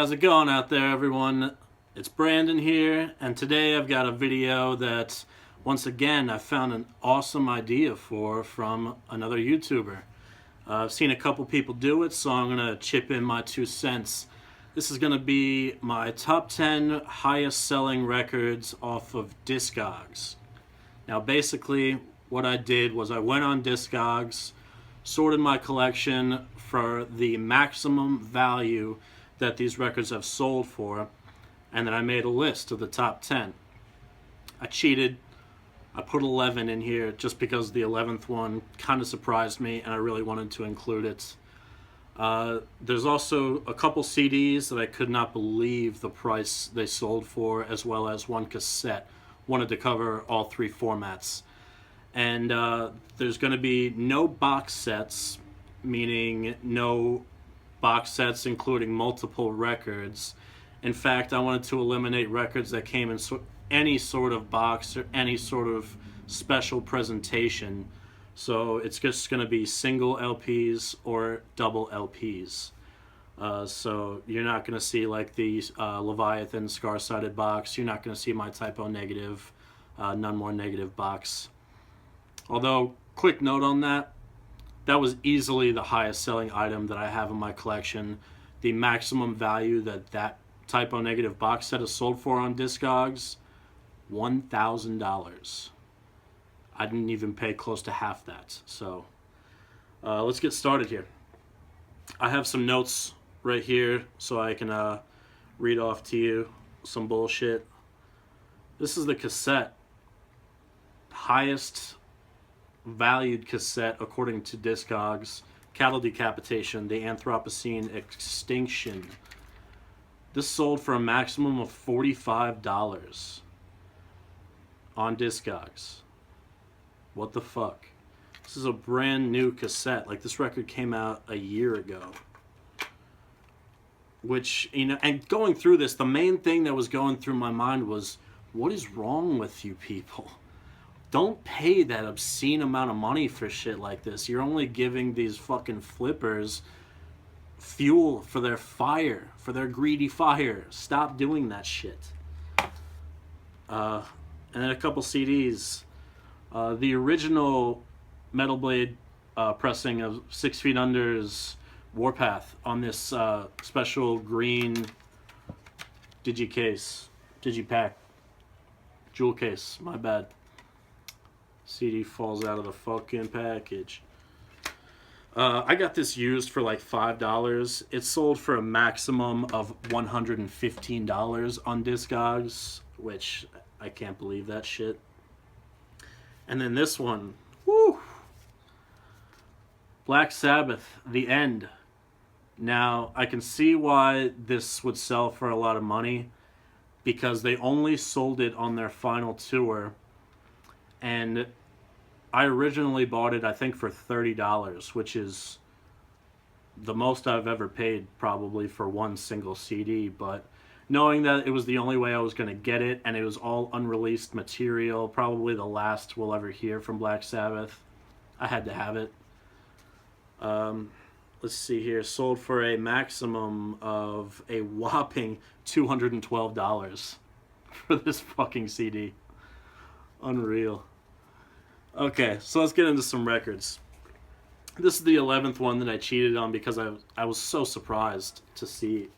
How's it going out there, everyone? It's Brandon here, and today I've got a video that, once again, I found an awesome idea for from another YouTuber. I've seen a couple people do it, so I'm going to chip in my 2 cents. This is going to be my top 10 highest selling records off of Discogs. Now, basically, what I did was I went on Discogs, sorted my collection for the maximum value that these records have sold for, and then I made a list of the top 10. I cheated. I put 11 in here just because the 11th one kind of surprised me and I really wanted to include it. There's also a couple CDs that I could not believe the price they sold for, as well as one cassette. Wanted to cover all three formats. And there's going to be no box sets, meaning no box sets including multiple records. In fact, I wanted to eliminate records that came in any sort of box or any sort of special presentation. So it's just going to be single LPs or double LPs. So you're not going to see like the Leviathan Scar-Sided box. You're not going to see my Typo Negative, None More Negative box. Although, quick note on that, that was easily the highest selling item that I have in my collection. The maximum value that Typo Negative box set is sold for on Discogs, $1,000. I didn't even pay close to half that. So let's get started here. I have some notes right here so I can read off to you some bullshit. This is the cassette. Highest valued cassette according to Discogs. Cattle Decapitation, the Anthropocene Extinction. This sold for a maximum of $45 on Discogs. What the fuck? This is a brand new cassette. Like, this record came out a year ago. Which, you know, and going through this, the main thing that was going through my mind was, what is wrong with you people? Don't pay that obscene amount of money for shit like this. You're only giving these fucking flippers fuel for their fire, for their greedy fire. Stop doing that shit. And then a couple CDs. The original Metal Blade pressing of 6 Feet Under's Warpath on this special green digipack, jewel case, my bad. CD falls out of the fucking package. I got this used for like $5. It sold for a maximum of $115 on Discogs, which I can't believe that shit. And then this one, woo! Black Sabbath, The End. Now, I can see why this would sell for a lot of money, because they only sold it on their final tour, and I originally bought it, I think, for $30, which is the most I've ever paid probably for one single CD. But knowing that it was the only way I was going to get it, and it was all unreleased material, probably the last we'll ever hear from Black Sabbath, I had to have it. Let's see here. Sold for a maximum of a whopping $212 for this fucking CD. Unreal. Okay, so let's get into some records. This is the 11th one that I cheated on because I was so surprised to see.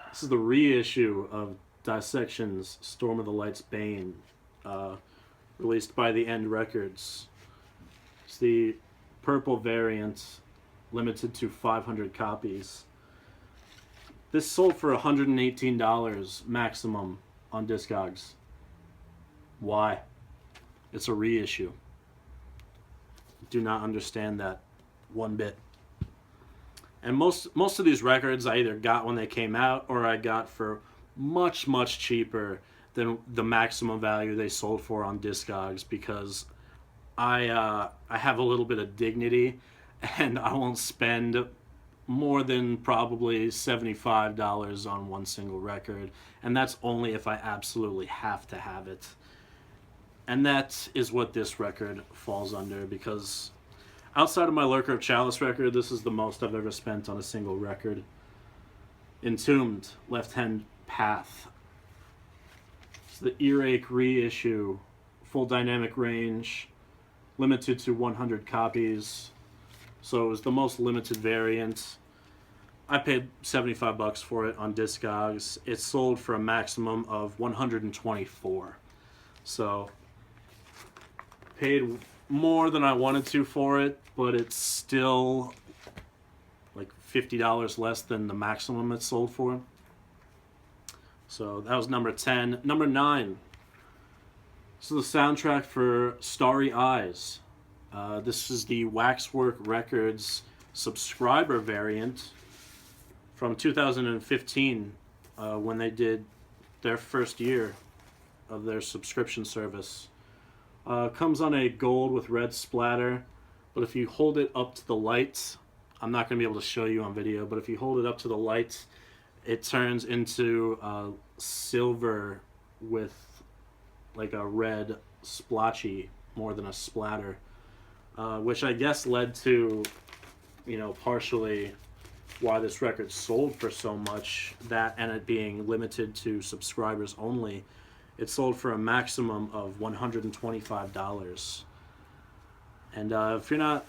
This is the reissue of Dissection's Storm of the Light's Bane, released by the End Records. It's the purple variant, limited to 500 copies. This sold for $118 maximum on Discogs. Why? It's a reissue. Do not understand that one bit. And most of these records I either got when they came out or I got for much, much cheaper than the maximum value they sold for on Discogs, because I have a little bit of dignity and I won't spend more than probably $75 on one single record, and that's only if I absolutely have to have it. And that is what this record falls under, because outside of my Lurker of Chalice record, this is the most I've ever spent on a single record. Entombed, Left Hand Path. It's the Earache reissue, full dynamic range, limited to 100 copies. So it was the most limited variant. I paid $75 for it on Discogs. It sold for a maximum of 124. So paid more than I wanted to for it, but it's still like $50 less than the maximum it sold for. So that was number 10. Number 9. This is the soundtrack for Starry Eyes. This is the Waxwork Records subscriber variant from 2015, when they did their first year of their subscription service. Comes on a gold with red splatter, but if you hold it up to the light, I'm not going to be able to show you on video, but if you hold it up to the light, it turns into silver with like a red splotchy more than a splatter, which I guess led to, partially why this record sold for so much, that and it being limited to subscribers only. It sold for a maximum of $125. And if you're not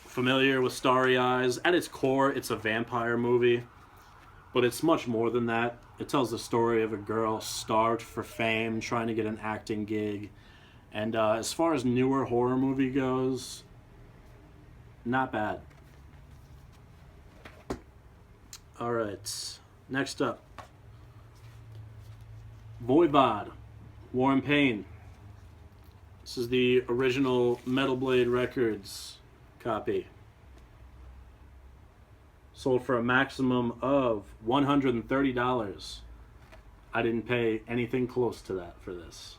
familiar with Starry Eyes, at its core, it's a vampire movie, but it's much more than that. It tells the story of a girl starved for fame, trying to get an acting gig. And as far as newer horror movie goes, not bad. Alright, next up. Voivod, War and Pain. This is the original Metal Blade Records copy. Sold for a maximum of $130. I didn't pay anything close to that for this.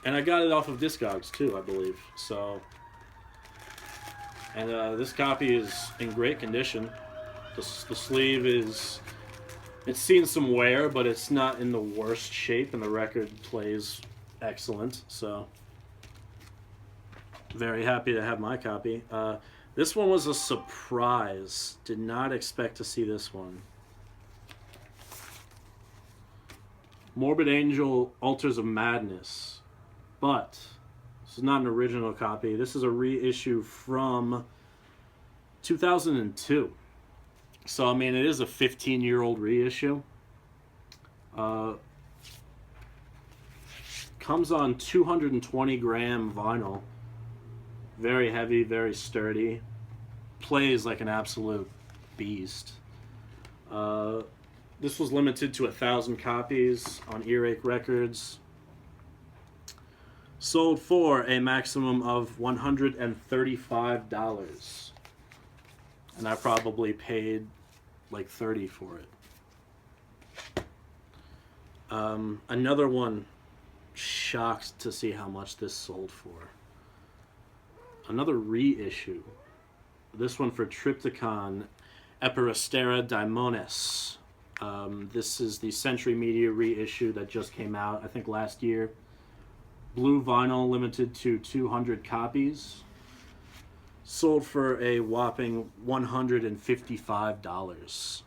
And I got it off of Discogs too, I believe. So, and this copy is in great condition. The sleeve is, it's seen some wear, but it's not in the worst shape, and the record plays excellent. So, very happy to have my copy. This one was a surprise. Did not expect to see this one. Morbid Angel, Altars of Madness. But this is not an original copy. This is a reissue from 2002. So, I mean, it is a 15-year-old reissue. Comes on 220-gram vinyl. Very heavy, very sturdy. Plays like an absolute beast. This was limited to 1,000 copies on Earache Records. Sold for a maximum of $135. And I probably paid like $30 for it. Another one, shocked to see how much this sold for. Another reissue. This one for Triptychon, Eperistera Daimones. This is the Century Media reissue that just came out, I think last year. Blue vinyl, limited to 200 copies. Sold for a whopping $155.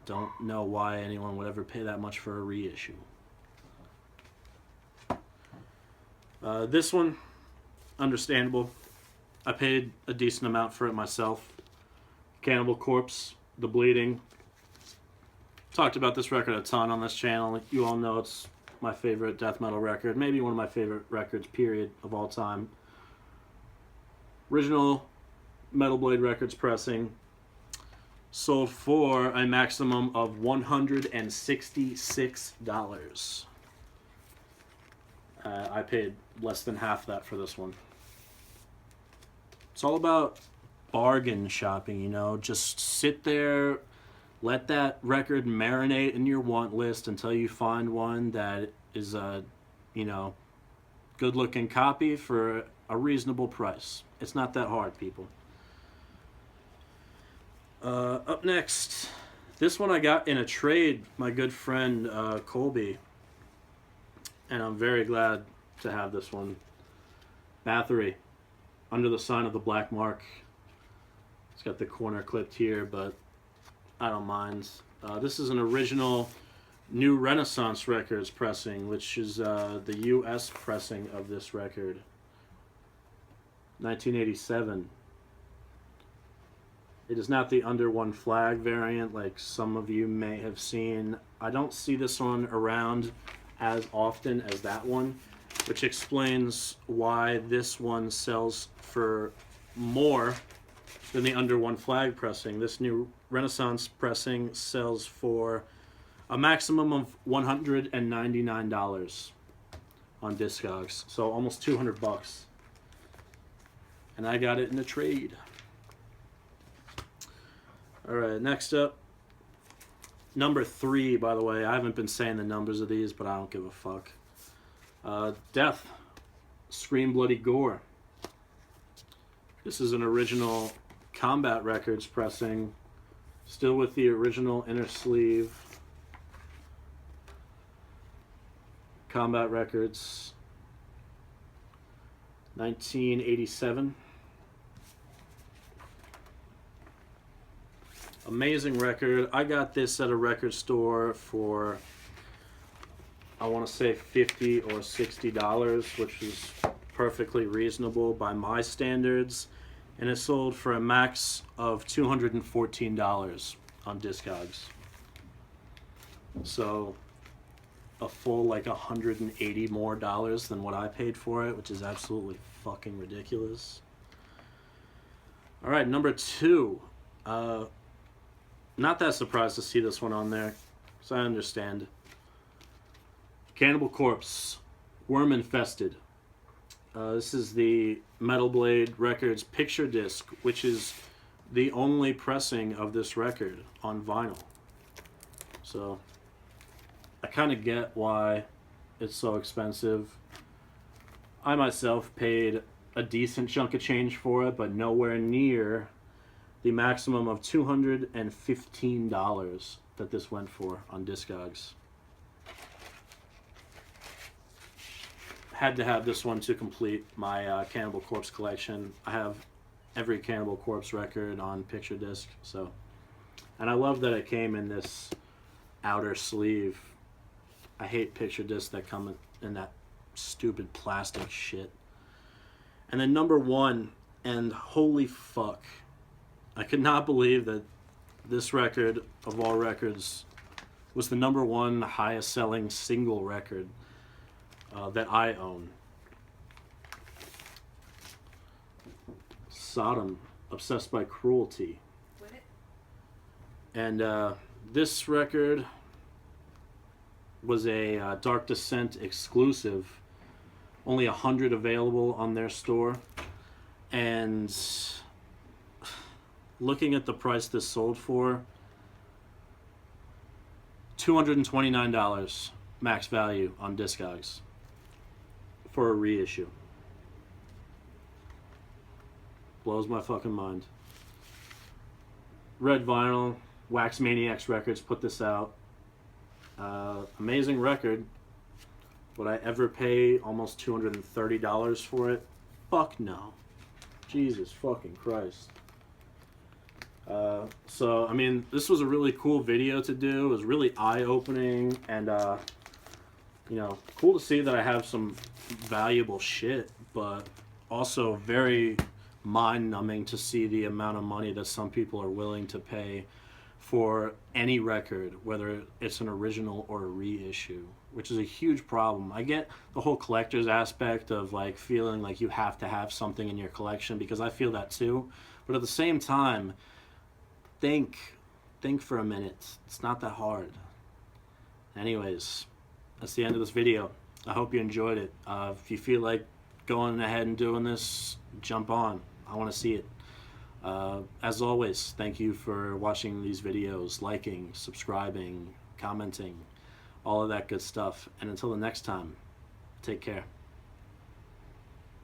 Don't know why anyone would ever pay that much for a reissue. This one, understandable. I paid a decent amount for it myself. Cannibal Corpse, The Bleeding. Talked about this record a ton on this channel. You all know it's my favorite death metal record. Maybe one of my favorite records, period, of all time. Original Metal Blade Records pressing. Sold for a maximum of $166. I paid less than half that for this one. It's all about bargain shopping, Just sit there, let that record marinate in your want list until you find one that is a, good-looking copy for a reasonable price. It's not that hard, people. Up next, this one I got in a trade, my good friend Colby, and I'm very glad to have this one. Bathory, Under the Sign of the Black Mark. It's got the corner clipped here, but I don't mind. This is an original New Renaissance Records pressing, which is the U.S. pressing of this record. 1987. It is not the under one flag variant like some of you may have seen. I don't see this one around as often as that one, which explains why this one sells for more than the under one flag pressing. This New Renaissance pressing sells for a maximum of $199 on Discogs, so almost $200. And I got it in a trade. Alright, next up, number 3, by the way. I haven't been saying the numbers of these, but I don't give a fuck. Death, Scream Bloody Gore. This is an original Combat Records pressing, still with the original inner sleeve. Combat Records, 1987. Amazing record. I got this at a record store for, I want to say $50 or $60, which is perfectly reasonable by my standards, and it sold for a max of $214 on Discogs. So a full like $180 more than what I paid for it, which is absolutely fucking ridiculous. All right, number 2. Not that surprised to see this one on there, because I understand. Cannibal Corpse, Worm Infested. This is the Metal Blade Records picture disc, which is the only pressing of this record on vinyl. So I kind of get why it's so expensive. I myself paid a decent chunk of change for it, but nowhere near the maximum of $215 that this went for on Discogs. Had to have this one to complete my Cannibal Corpse collection. I have every Cannibal Corpse record on picture disc, so, and I love that it came in this outer sleeve. I hate picture discs that come in that stupid plastic shit. And then number 1, and holy fuck, I could not believe that this record, of all records, was the number 1 highest selling single record that I own. Sodom, Obsessed by Cruelty. What? And this record was a Dark Descent exclusive. Only 100 available on their store. And looking at the price this sold for, $229 max value on Discogs for a reissue. Blows my fucking mind. Red vinyl, Wax Maniacs Records put this out. Amazing record. Would I ever pay almost $230 for it? Fuck no. Jesus fucking Christ. So, I mean, this was a really cool video to do. It was really eye-opening, and, you know, cool to see that I have some valuable shit, but also very mind-numbing to see the amount of money that some people are willing to pay for any record, whether it's an original or a reissue, which is a huge problem. I get the whole collector's aspect of, like, feeling like you have to have something in your collection, because I feel that too, but at the same time, think for a minute. It's not that hard. Anyways, that's the end of this video. I hope you enjoyed it. If you feel like going ahead and doing this, jump on. I want to see it. As always, thank you for watching these videos, liking, subscribing, commenting, all of that good stuff. And until the next time, take care.